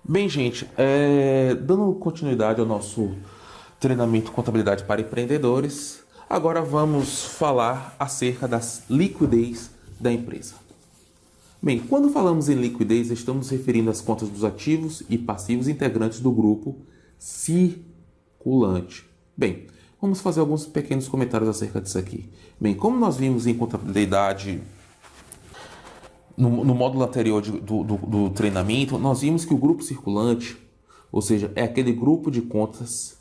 Bem, gente, dando continuidade ao nosso treinamento Contabilidade para Empreendedores, agora vamos falar acerca das liquidez da empresa. Bem, quando falamos em liquidez, estamos referindo às contas dos ativos e passivos integrantes do grupo circulante. Bem, vamos fazer alguns pequenos comentários acerca disso aqui. Bem, como nós vimos em contabilidade no módulo anterior do treinamento, nós vimos que o grupo circulante, ou seja, é aquele grupo de contas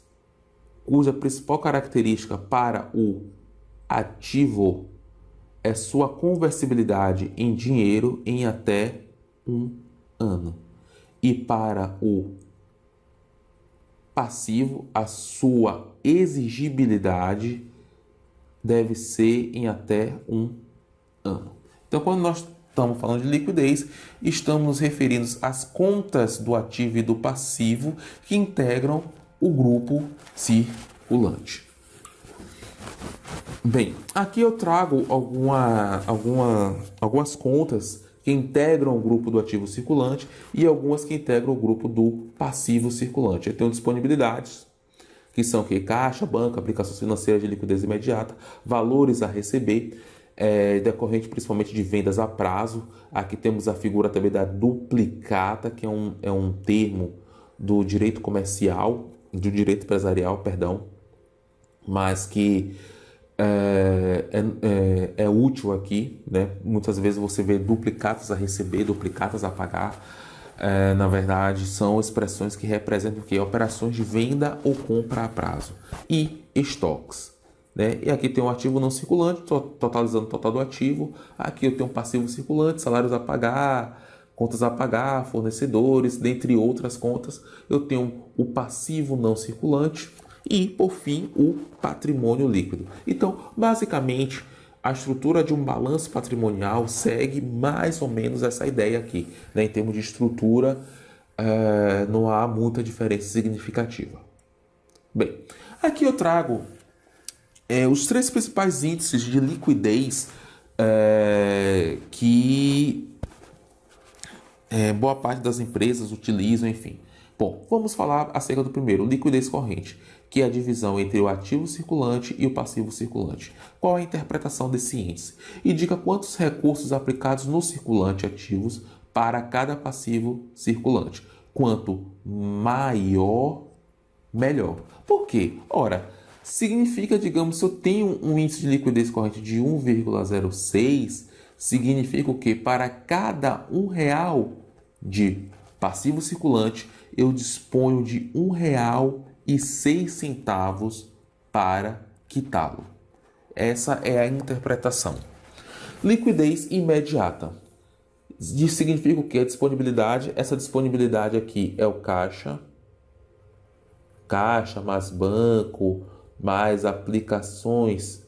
cuja principal característica para o ativo é sua conversibilidade em dinheiro em até um ano. E para o passivo, a sua exigibilidade deve ser em até um ano. Então, quando nós estamos falando de liquidez, estamos nos referindo às contas do ativo e do passivo que integram o grupo circulante. Bem, aqui eu trago algumas contas que integram o grupo do ativo circulante e algumas que integram o grupo do passivo circulante. Eu tenho disponibilidades, que são que caixa, banco, aplicações financeiras de liquidez imediata, valores a receber, decorrente principalmente de vendas a prazo. Aqui temos a figura também da duplicata, que é um termo do direito comercial, do direito empresarial, perdão, mas que é útil aqui, né? Muitas vezes você vê duplicatas a receber, duplicatas a pagar. Na verdade, são expressões que representam o quê? Operações de venda ou compra a prazo. E estoques. Né? E aqui tem um ativo não circulante, totalizando o total do ativo. Aqui eu tenho um passivo circulante, salários a pagar, contas a pagar, fornecedores, dentre outras contas. Eu tenho o passivo não circulante e, por fim, o patrimônio líquido. Então, basicamente, a estrutura de um balanço patrimonial segue mais ou menos essa ideia aqui. Né? Em termos de estrutura, não há muita diferença significativa. Bem, aqui eu trago os três principais índices de liquidez que boa parte das empresas utilizam, enfim. Bom, vamos falar acerca do primeiro, liquidez corrente, que é a divisão entre o ativo circulante e o passivo circulante. Qual a interpretação desse índice? Indica quantos recursos aplicados no circulante ativos para cada passivo circulante. Quanto maior, melhor. Por quê? Ora, significa, digamos, se eu tenho um índice de liquidez corrente de 1,06, significa o quê? Para cada R$ 1 de passivo circulante, eu disponho de R$ 1,06 para quitá-lo. Essa é a interpretação. Liquidez imediata. Significa o quê? A disponibilidade. Essa disponibilidade aqui é o caixa mais banco, mais aplicações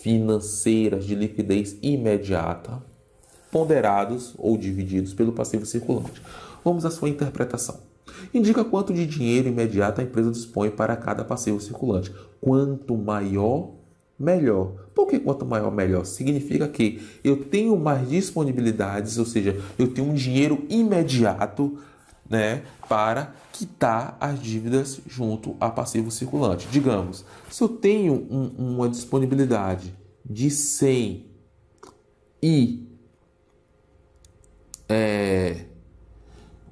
financeiras de liquidez imediata, ponderados ou divididos pelo passivo circulante. Vamos à sua interpretação. Indica quanto de dinheiro imediato a empresa dispõe para cada passivo circulante. Quanto maior, melhor. Por que quanto maior, melhor? Significa que eu tenho mais disponibilidades, ou seja, eu tenho um dinheiro imediato, né, para quitar as dívidas junto a passivo circulante. Digamos, se eu tenho uma disponibilidade de 100 e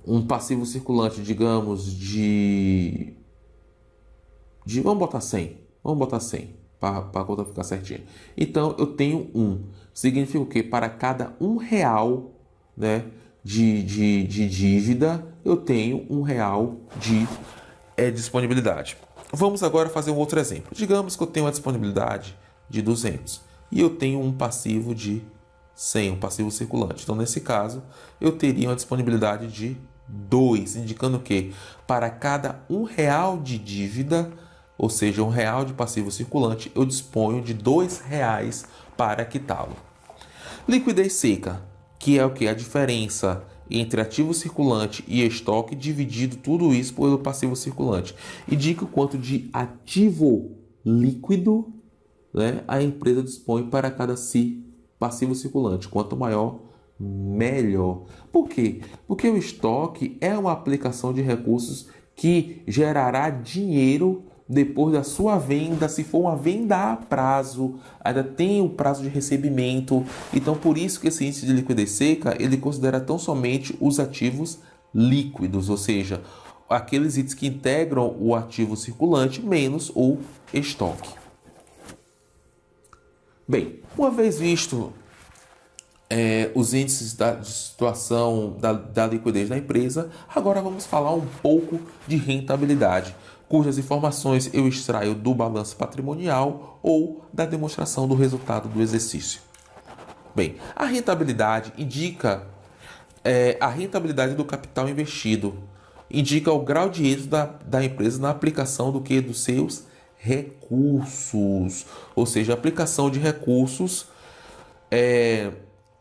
um passivo circulante, digamos, vamos botar 100. Vamos botar 100 para a conta ficar certinha. Então, eu tenho significa o quê? Para cada R$ 1, né, de dívida, eu tenho R$ 1 de disponibilidade. Vamos agora fazer um outro exemplo. Digamos que eu tenho uma disponibilidade de 200 e eu tenho um passivo de 100, um passivo circulante. Então, nesse caso, eu teria uma disponibilidade de 2, indicando que para cada R$ 1 de dívida, ou seja, R$ 1 de passivo circulante, eu disponho de R$ 2 para quitá-lo. Liquidez seca, que é o que? A diferença entre ativo circulante e estoque, dividido tudo isso pelo passivo circulante. Indica o quanto de ativo líquido, né, a empresa dispõe para cada passivo circulante. Quanto maior, melhor. Por quê? Porque o estoque é uma aplicação de recursos que gerará dinheiro depois da sua venda. Se for uma venda a prazo, ainda tem o prazo de recebimento. Então, por isso que esse índice de liquidez seca, ele considera tão somente os ativos líquidos, ou seja, aqueles itens que integram o ativo circulante menos o estoque. Bem, uma vez visto os índices de situação da liquidez da empresa, agora vamos falar um pouco de rentabilidade, cujas informações eu extraio do balanço patrimonial ou da demonstração do resultado do exercício. Bem, a rentabilidade indica a rentabilidade do capital investido, indica o grau de êxito da empresa na aplicação do que? Dos seus recursos, ou seja, a aplicação de recursos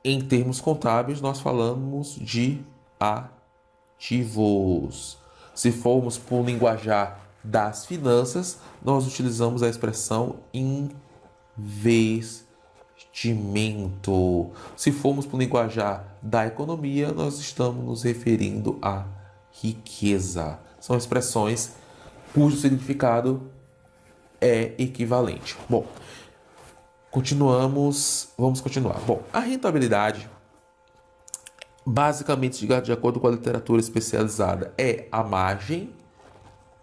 em termos contábeis, nós falamos de ativos. Se formos por linguajar das finanças, nós utilizamos a expressão investimento. Se formos por linguajar da economia, nós estamos nos referindo à riqueza. São expressões cujo significado é equivalente. Bom, vamos continuar. Bom, a rentabilidade, basicamente, de acordo com a literatura especializada, é a margem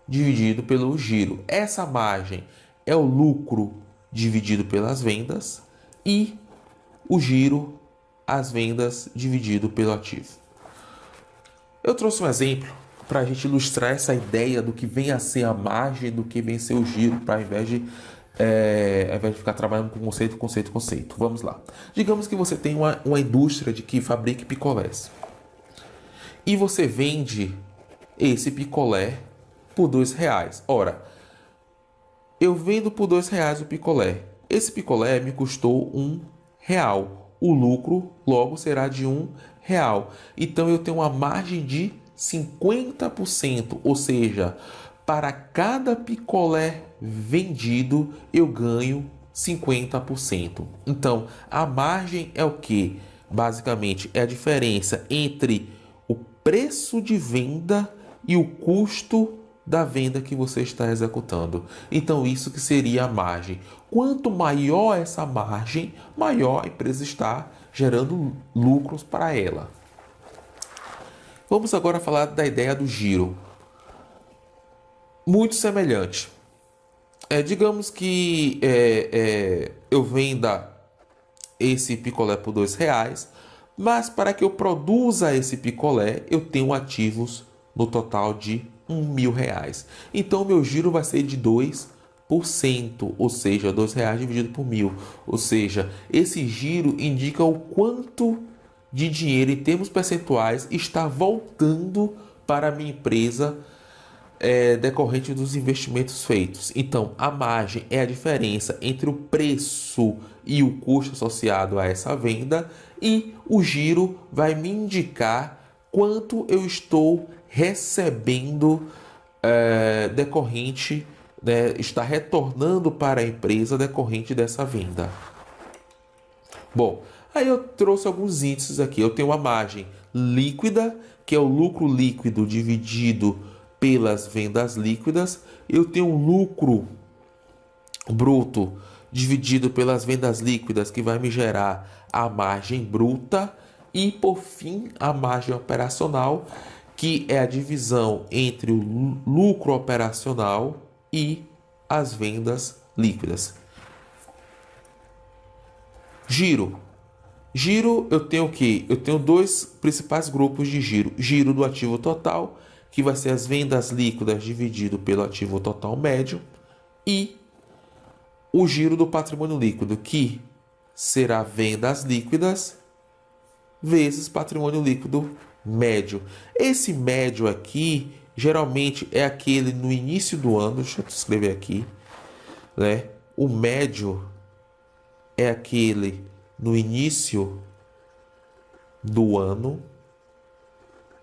dividido pelo giro. Essa margem é o lucro dividido pelas vendas e o giro, as vendas dividido pelo ativo. Eu trouxe um exemplo para a gente ilustrar essa ideia do que vem a ser a margem, do que vem a ser o giro, para ao invés de ficar trabalhando com conceito. Vamos lá. Digamos que você tem uma indústria de que fabrique picolés. E você vende esse picolé por R$2. Ora, eu vendo por R$2 o picolé. Esse picolé me custou R$1. O lucro logo será de R$1. Então eu tenho uma margem de 50%, ou seja, para cada picolé vendido eu ganho 50%. Então, a margem é o que? Basicamente, é a diferença entre o preço de venda e o custo da venda que você está executando. Então, isso que seria a margem. Quanto maior essa margem, maior a empresa está gerando lucros para ela. Vamos agora falar da ideia do giro. Muito semelhante. Digamos que eu venda esse picolé por R$2, mas para que eu produza esse picolé, eu tenho ativos no total de R$1.000. Então, o meu giro vai ser de 2%, ou seja, R$2 dividido por 1.000. Ou seja, esse giro indica o quanto de dinheiro em termos percentuais está voltando para a minha empresa decorrente dos investimentos feitos. Então, a margem é a diferença entre o preço e o custo associado a essa venda, e o giro vai me indicar quanto eu estou recebendo decorrente, está retornando para a empresa decorrente dessa venda. Bom, aí eu trouxe alguns índices aqui. Eu tenho a margem líquida, que é o lucro líquido dividido pelas vendas líquidas. Eu tenho um lucro bruto dividido pelas vendas líquidas, que vai me gerar a margem bruta. E, por fim, a margem operacional, que é a divisão entre o lucro operacional e as vendas líquidas. Giro. Giro, eu tenho o quê? Eu tenho dois principais grupos de giro. Giro do ativo total, que vai ser as vendas líquidas dividido pelo ativo total médio, e o giro do patrimônio líquido, que será vendas líquidas vezes patrimônio líquido médio. Esse médio aqui, geralmente, é aquele no início do ano. Deixa eu escrever aqui, né? O médio é aquele no início do ano,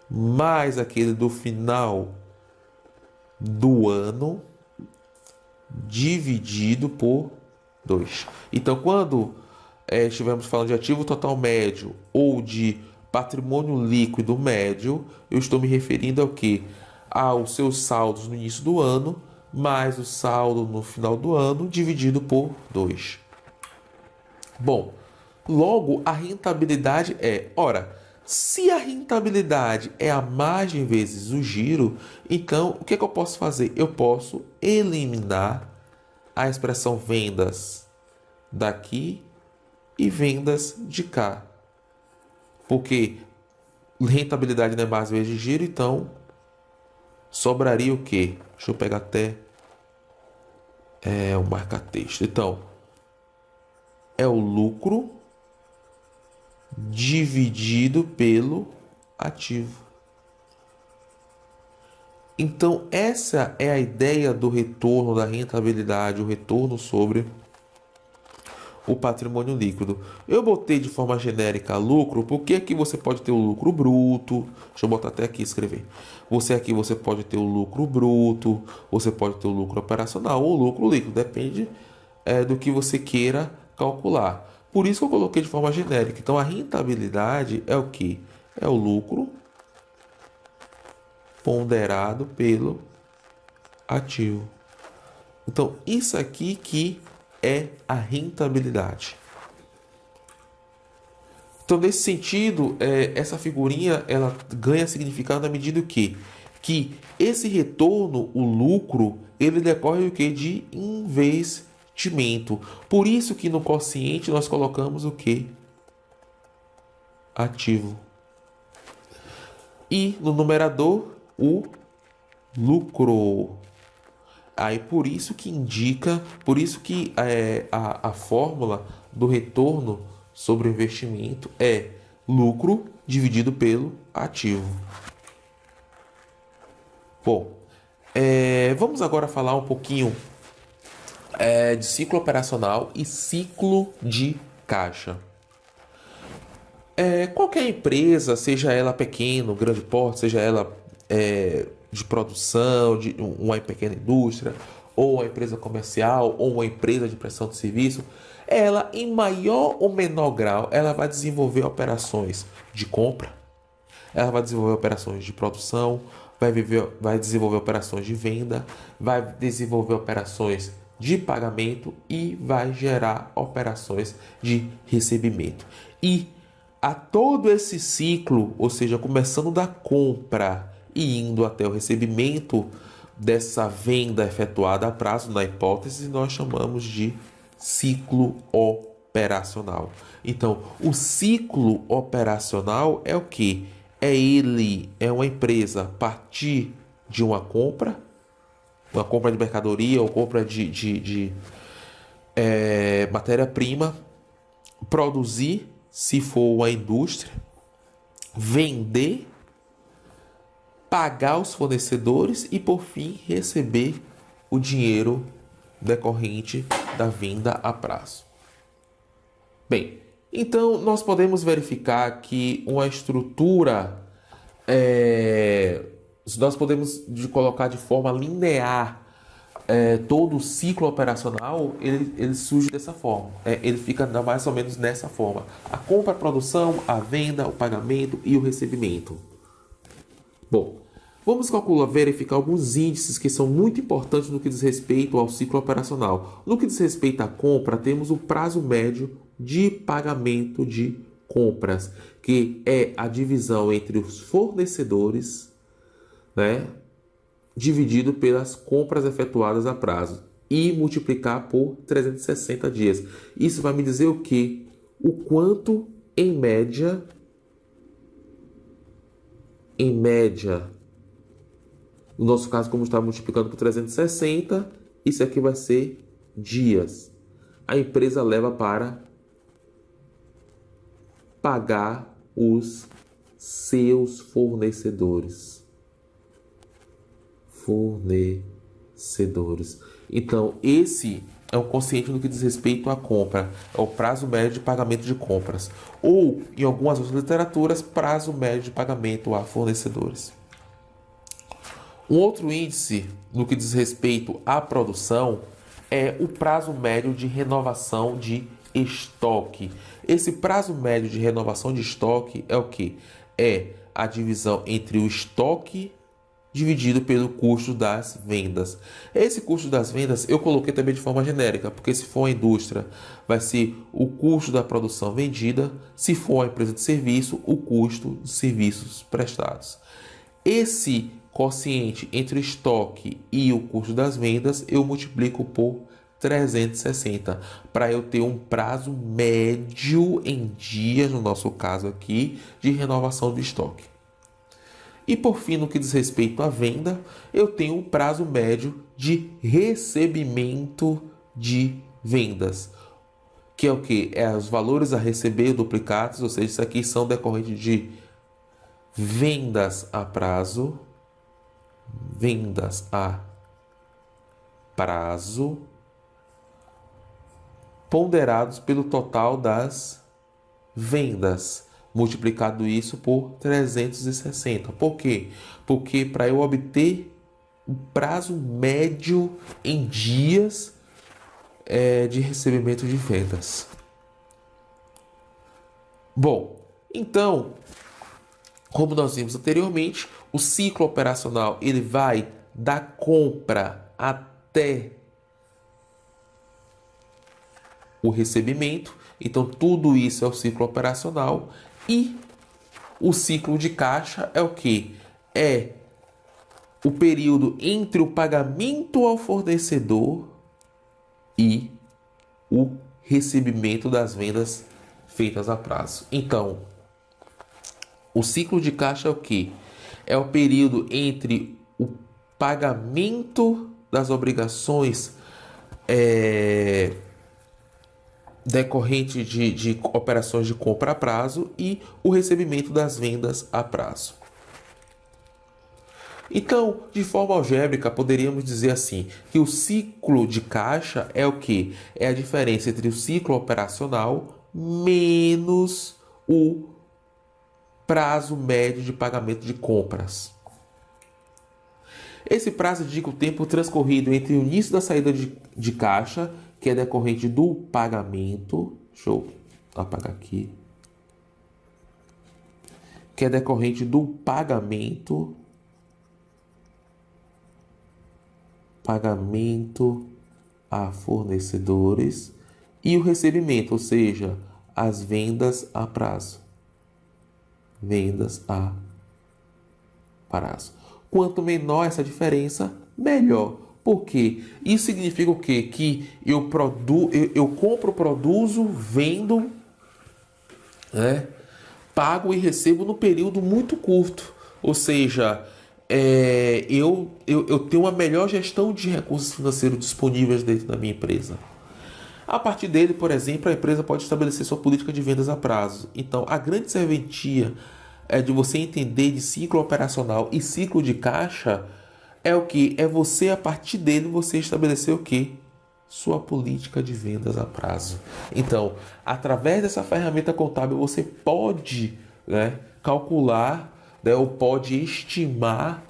mais aquele do final do ano, dividido por 2. Então, quando estivermos falando de ativo total médio ou de patrimônio líquido médio, eu estou me referindo ao quê? Aos seus saldos no início do ano, mais o saldo no final do ano, dividido por 2. Bom, logo a rentabilidade se a rentabilidade é a margem vezes o giro, então o que eu posso fazer? Eu posso eliminar a expressão vendas daqui e vendas de cá. Porque rentabilidade não é margem vezes giro, então sobraria o quê? Deixa eu pegar até o marca-texto. Então, é o lucro dividido pelo ativo. Então, essa é a ideia do retorno da rentabilidade, o retorno sobre o patrimônio líquido. Eu botei de forma genérica lucro, porque aqui você pode ter o lucro bruto. Deixa eu botar até aqui e escrever. Aqui você pode ter o lucro bruto, você pode ter o lucro operacional ou o lucro líquido, depende do que você queira calcular. Por isso que eu coloquei de forma genérica. Então, a rentabilidade é o que? É o lucro ponderado pelo ativo. Então, isso aqui que é a rentabilidade. Então, nesse sentido, essa figurinha ela ganha significado na medida que esse retorno, o lucro, ele decorre do que? De investimento. Por isso que no quociente nós colocamos o que? Ativo. E no numerador, o lucro. Aí por isso que a fórmula do retorno sobre o investimento é lucro dividido pelo ativo. Bom, vamos agora falar um pouquinho de ciclo operacional e ciclo de caixa. Qualquer empresa, seja ela pequena, grande porte, seja ela de produção, de uma pequena indústria, ou uma empresa comercial, ou uma empresa de prestação de serviço, ela, em maior ou menor grau, ela vai desenvolver operações de compra, ela vai desenvolver operações de produção, vai desenvolver operações de venda, vai desenvolver operações de pagamento e vai gerar operações de recebimento. E a todo esse ciclo, ou seja, começando da compra e indo até o recebimento dessa venda efetuada a prazo, na hipótese, nós chamamos de ciclo operacional. Então, o ciclo operacional é o que? É uma empresa partir de uma compra de mercadoria ou compra de matéria-prima, produzir, se for uma indústria, vender, pagar os fornecedores e, por fim, receber o dinheiro decorrente da venda a prazo. Bem, então nós podemos verificar que uma estrutura, nós podemos colocar de forma linear todo o ciclo operacional, ele surge dessa forma. Ele fica mais ou menos nessa forma. A compra, a produção, a venda, o pagamento e o recebimento. Bom, vamos verificar alguns índices que são muito importantes no que diz respeito ao ciclo operacional. No que diz respeito à compra, temos o prazo médio de pagamento de compras, que é a divisão entre os fornecedores, dividido pelas compras efetuadas a prazo e multiplicar por 360 dias. Isso vai me dizer o quê? O quanto, em média, no nosso caso, como está multiplicando por 360, isso aqui vai ser dias. A empresa leva para pagar os seus fornecedores. Então, esse é o quociente no que diz respeito à compra. É o prazo médio de pagamento de compras. Ou, em algumas outras literaturas, prazo médio de pagamento a fornecedores. Um outro índice no que diz respeito à produção é o prazo médio de renovação de estoque. Esse prazo médio de renovação de estoque é o quê? É a divisão entre o estoque dividido pelo custo das vendas. Esse custo das vendas eu coloquei também de forma genérica, porque se for a indústria, vai ser o custo da produção vendida, se for a empresa de serviço, o custo de serviços prestados. Esse quociente entre o estoque e o custo das vendas, eu multiplico por 360, para eu ter um prazo médio em dias, no nosso caso aqui, de renovação do estoque. E por fim, no que diz respeito à venda, eu tenho um prazo médio de recebimento de vendas, que é o que? É os valores a receber duplicados, ou seja, isso aqui são decorrentes de vendas a prazo, ponderados pelo total das vendas, multiplicado isso por 360. Por quê? Porque para eu obter o prazo médio em dias de recebimento de vendas. Bom, então, como nós vimos anteriormente, o ciclo operacional ele vai da compra até o recebimento. Então, tudo isso é o ciclo operacional. E o ciclo de caixa é o que? É o período entre o pagamento ao fornecedor e o recebimento das vendas feitas a prazo. Então, o ciclo de caixa é o que? É o período entre o pagamento das obrigações decorrente de operações de compra a prazo e o recebimento das vendas a prazo. Então, de forma algébrica, poderíamos dizer assim, que o ciclo de caixa é o que? É a diferença entre o ciclo operacional menos o prazo médio de pagamento de compras. Esse prazo indica o tempo transcorrido entre o início da saída de caixa, que é decorrente do pagamento. Deixa eu apagar aqui. Que é decorrente do pagamento a fornecedores e o recebimento, ou seja, as vendas a prazo. Vendas a prazo. Quanto menor essa diferença, melhor. Por quê? Isso significa o quê? Que eu compro, produzo, vendo, né? Pago e recebo no período muito curto. Ou seja, eu tenho uma melhor gestão de recursos financeiros disponíveis dentro da minha empresa. A partir dele, por exemplo, a empresa pode estabelecer sua política de vendas a prazo. Então, a grande serventia de você entender de ciclo operacional e ciclo de caixa é o que? É você, a partir dele, você estabelecer o que? Sua política de vendas a prazo. Então, através dessa ferramenta contábil, você pode, né, calcular, né, ou pode estimar,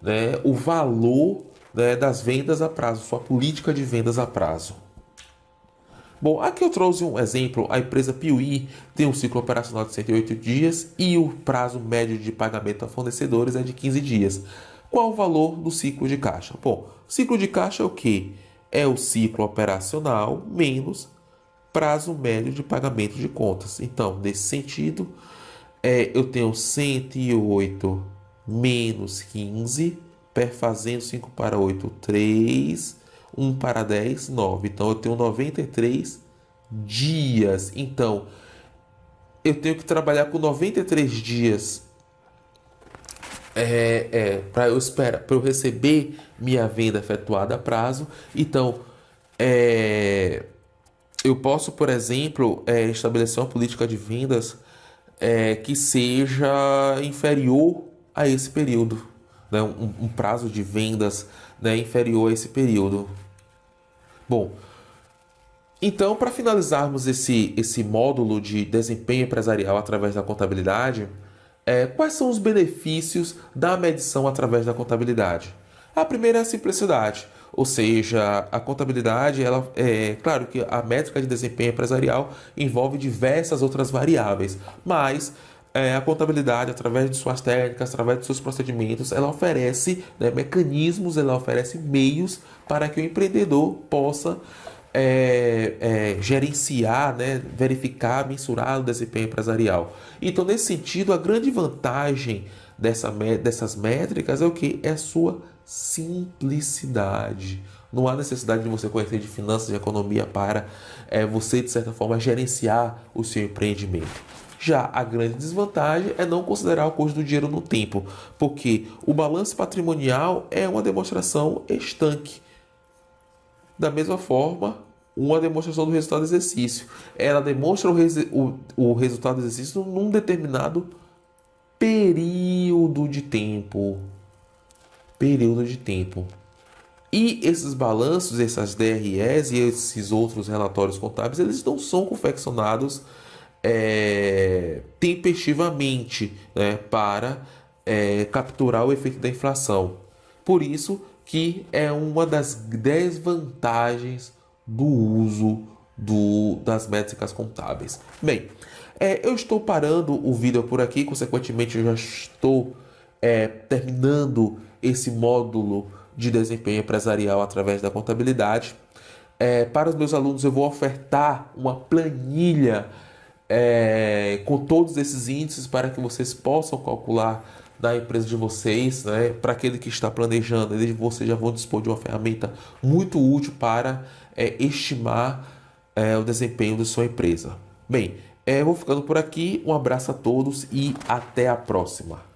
né, o valor, né, das vendas a prazo, sua política de vendas a prazo. Bom, aqui eu trouxe um exemplo. A empresa Piuí tem um ciclo operacional de 108 dias e o prazo médio de pagamento a fornecedores é de 15 dias. Qual o valor do ciclo de caixa? Bom, ciclo de caixa é o quê? É o ciclo operacional menos prazo médio de pagamento de contas. Então, nesse sentido, eu tenho 108 menos 15, perfazendo 5 para 8, 3, 1 para 10, 9. Então, eu tenho 93 dias. Então, eu tenho que trabalhar com 93 dias para eu receber minha venda efetuada a prazo. Então, eu posso, por exemplo, estabelecer uma política de vendas que seja inferior a esse período, né? Um prazo de vendas, né, inferior a esse período. Bom, então, para finalizarmos esse módulo de desempenho empresarial através da contabilidade, quais são os benefícios da medição através da contabilidade? A primeira é a simplicidade, Ou seja, a contabilidade, ela é claro que a métrica de desempenho empresarial envolve diversas outras variáveis, mas a contabilidade, através de suas técnicas, através de seus procedimentos, ela oferece, né, mecanismos, ela oferece meios para que o empreendedor possa gerenciar, né, verificar, mensurar o desempenho empresarial. Então, nesse sentido, a grande vantagem dessas métricas é o que? É a sua simplicidade. Não há necessidade de você conhecer de finanças e economia para você, de certa forma, gerenciar o seu empreendimento. Já a grande desvantagem é não considerar o custo do dinheiro no tempo, porque o balanço patrimonial é uma demonstração estanque. Da mesma forma, uma demonstração do resultado do exercício. Ela demonstra o resultado do exercício num determinado período de tempo. Período de tempo. E esses balanços, essas DREs e esses outros relatórios contábeis, eles não são confeccionados tempestivamente, né, para capturar o efeito da inflação. Por isso que é uma das desvantagens do uso das métricas contábeis. Bem, eu estou parando o vídeo por aqui, consequentemente eu já estou terminando esse módulo de desempenho empresarial através da contabilidade. Para os meus alunos eu vou ofertar uma planilha com todos esses índices para que vocês possam calcular da empresa de vocês, né? Para aquele que está planejando, vocês já vão dispor de uma ferramenta muito útil para estimar o desempenho da sua empresa. Bem, eu vou ficando por aqui, um abraço a todos e até a próxima.